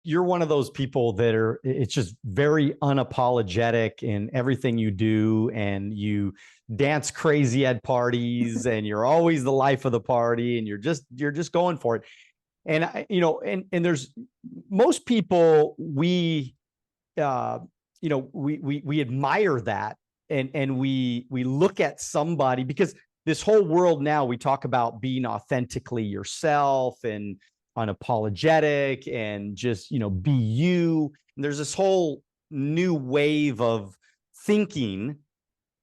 you're one of those people that are, it's just very unapologetic in everything you do, and you dance crazy at parties, and you're always the life of the party, and you're just going for it. And and there's most people, uh we admire that, and we look at somebody, because this whole world now, we talk about being authentically yourself and unapologetic, and just be you. And there's this whole new wave of thinking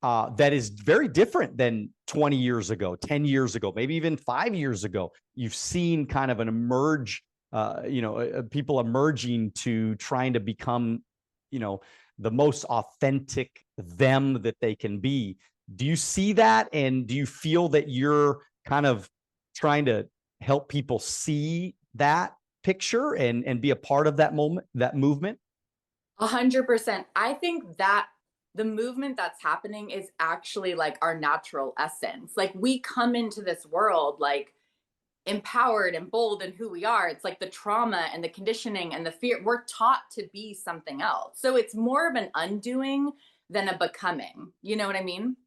that is very different than 20 years ago, 10 years ago, maybe even 5 years ago. You've seen kind of an emerge, people emerging to trying to become, the most authentic them that they can be. Do you see that? And do you feel that you're kind of trying to help people see that picture and be a part of that moment, that movement? 100%. I think that the movement that's happening is actually like our natural essence. Like we come into this world like empowered and bold in who we are. It's like the trauma and the conditioning and the fear. We're taught to be something else. So it's more of an undoing than a becoming. You know what I mean?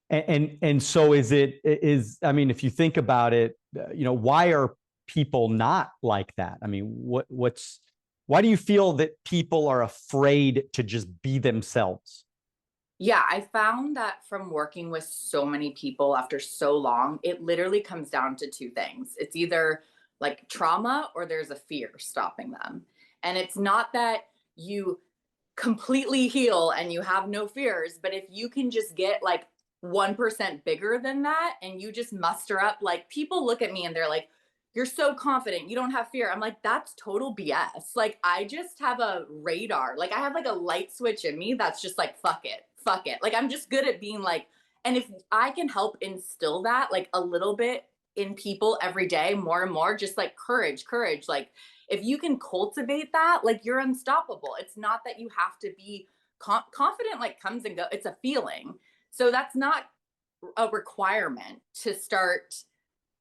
And so I mean, if you think about it, why are people not like that? I mean, why do you feel that people are afraid to just be themselves? Yeah, I found that from working with so many people after so long, it literally comes down to two things. It's either like trauma or there's a fear stopping them. And it's not that you completely heal and you have no fears, but if you can just get like 1% bigger than that and you just muster up, like people look at me and they're like, you're so confident, you don't have fear. I'm like, that's total BS. Like, I just have a radar. Like, I have like a light switch in me that's just like, fuck it, fuck it. Like, I'm just good at being like, and if I can help instill that like a little bit in people every day, more and more, just like courage, courage. Like, if you can cultivate that, like, you're unstoppable. It's not that you have to be confident, like, comes and go. It's a feeling. So, that's not a requirement to start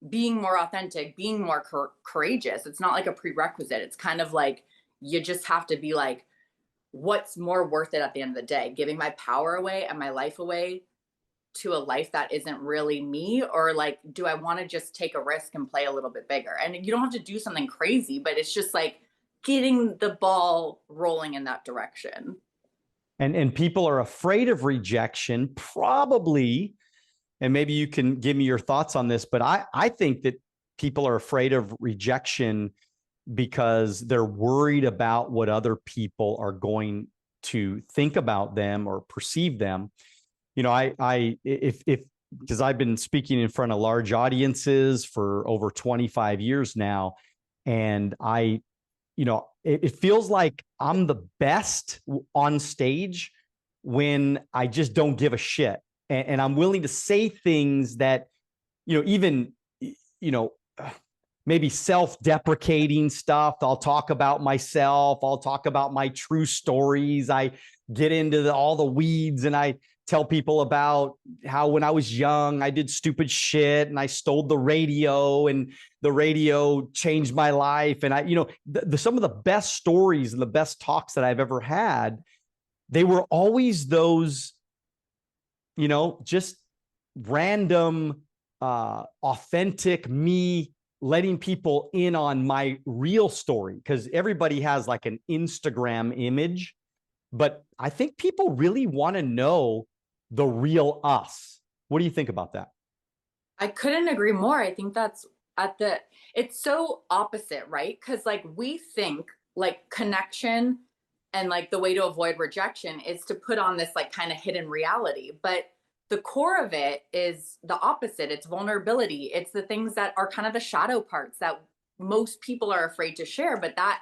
being more authentic, being more courageous. It's not like a prerequisite. It's kind of like you just have to be like, what's more worth it at the end of the day? Giving my power away and my life away to a life that isn't really me? Or like, do I want to just take a risk and play a little bit bigger? And you don't have to do something crazy, but it's just like getting the ball rolling in that direction. And people are afraid of rejection, probably. And maybe you can give me your thoughts on this, but I think that people are afraid of rejection because they're worried about what other people are going to think about them or perceive them. If because I've been speaking in front of large audiences for over 25 years now, and it feels like I'm the best on stage when I just don't give a shit. And I'm willing to say things that, even, you know, maybe self-deprecating stuff. I'll talk about myself. I'll talk about my true stories. I get into all the weeds, and I tell people about how when I was young, I did stupid shit and I stole the radio, and the radio changed my life. And some of the best stories and the best talks that I've ever had, they were always those, just random, authentic me letting people in on my real story. Because everybody has like an Instagram image, but I think people really want to know the real us. What do you think about that? I couldn't agree more. I think that's it's so opposite, right? Because like we think like connection and like the way to avoid rejection is to put on this like kind of hidden reality. But the core of it is the opposite. It's vulnerability. It's the things that are kind of the shadow parts that most people are afraid to share. But that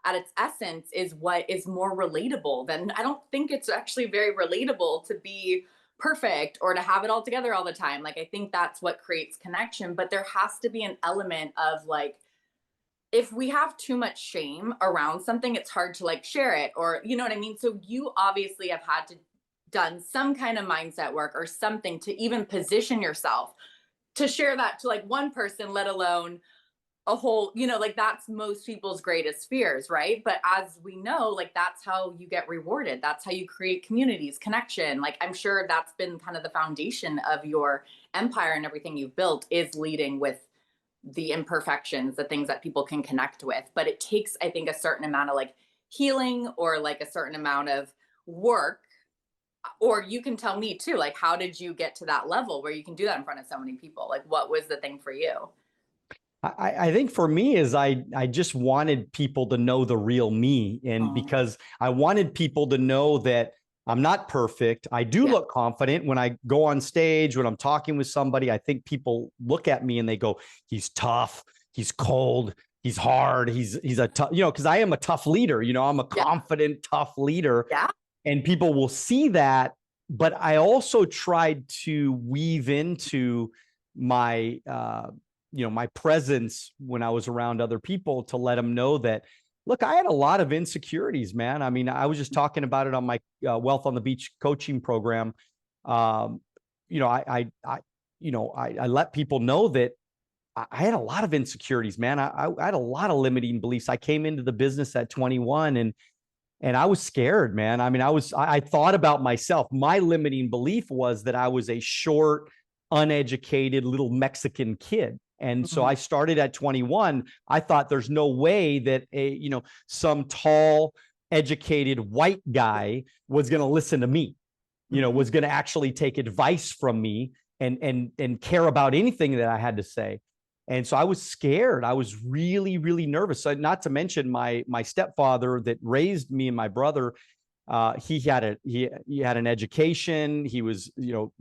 at its essence is what is more relatable than I don't think it's actually very relatable to be perfect or to have it all together all the time. Like I think that's what creates connection, but there has to be an element of like if we have too much shame around something, it's hard to like share it or you know what I mean? So you obviously have had to done some kind of mindset work or something to even position yourself to share that to like one person, let alone a whole, like that's most people's greatest fears, right? But as we know, like that's how you get rewarded. That's how you create communities, connection. Like I'm sure that's been kind of the foundation of your empire, and everything you've built is leading with the imperfections, the things that people can connect with. But it takes, I think, a certain amount of like healing, or like a certain amount of work. Or you can tell me too, like, how did you get to that level where you can do that in front of so many people? Like, what was the thing for you? I think for me is I just wanted people to know the real me. And Oh, because I wanted people to know that I'm not perfect. I do yeah. look confident when I go on stage, when I'm talking with somebody. I think people look at me and they go, he's tough, he's cold, he's hard, he's a tough, because I am a tough leader. I'm a Yeah. confident, tough leader. Yeah. And people will see that. But I also tried to weave into my my presence when I was around other people to let them know that, look, I had a lot of insecurities, man. I mean, I was just talking about it on my Wealth on the Beach coaching program. Um, I let people know that I had a lot of insecurities, man. I had a lot of limiting beliefs. I came into the business at 21, and I was scared, man. I mean, I thought about myself. My limiting belief was that I was a short, uneducated little Mexican kid. And so I Mhm. started at 21. I thought there's no way that some tall, educated white guy was going to listen to me, Mhm. was going to actually take advice from me and care about anything that I had to say. And so I was scared. I was really, really nervous. So not to mention my stepfather that raised me and my brother. He had an education. He was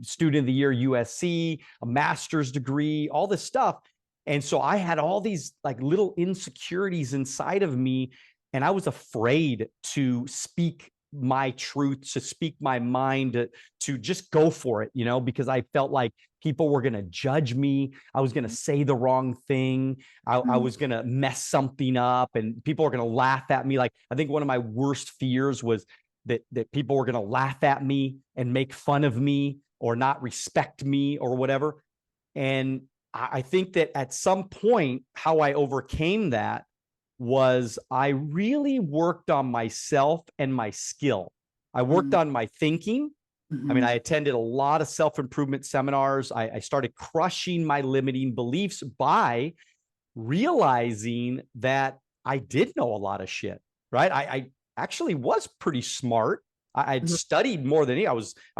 student of the year USC, a master's degree, all this stuff. And so I had all these like little insecurities inside of me, and I was afraid to speak my truth, to speak my mind, to just go for it, because I felt like people were going to judge me. I was going to say the wrong thing. I Mhm. was going to mess something up, and people were going to laugh at me. Like, I think one of my worst fears was that people were going to laugh at me and make fun of me or not respect me or whatever. And I think that at some point, how I overcame that was I really worked on myself and my skill. I worked Mhm. on my thinking. I mean, Mhm. I attended a lot of self-improvement seminars. I started crushing my limiting beliefs by realizing that I did know a lot of shit, right? I actually was pretty smart. I'd Mhm. studied more than I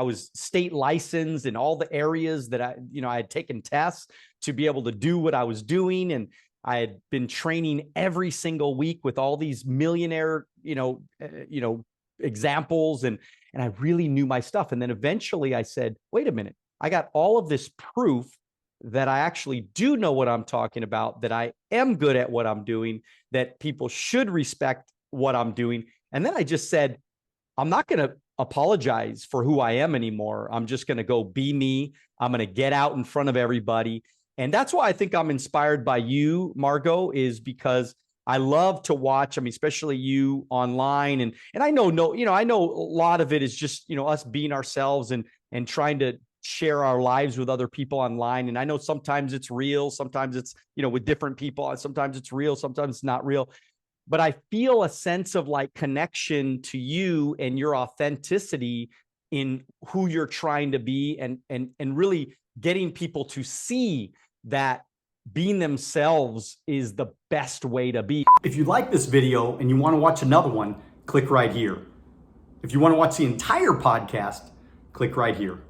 was state licensed in all the areas that I had taken tests to be able to do what I was doing. And I had been training every single week with all these millionaire, examples. And I really knew my stuff. And then eventually I said, wait a minute, I got all of this proof that I actually do know what I'm talking about, that I am good at what I'm doing, that people should respect what I'm doing. And then I just said, I'm not going to apologize for who I am anymore. I'm just going to go be me. I'm going to get out in front of everybody. And that's why I think I'm inspired by you, Margot, is because I love to watch, I mean, especially you online. And I know, no, I know a lot of it is just, us being ourselves and trying to share our lives with other people online. And I know sometimes it's real, sometimes it's, with different people, sometimes it's real, sometimes it's not real. But I feel a sense of like connection to you and your authenticity in who you're trying to be, and really getting people to see that being themselves is the best way to be. If you like this video and you want to watch another one, click right here. If you want to watch the entire podcast, click right here.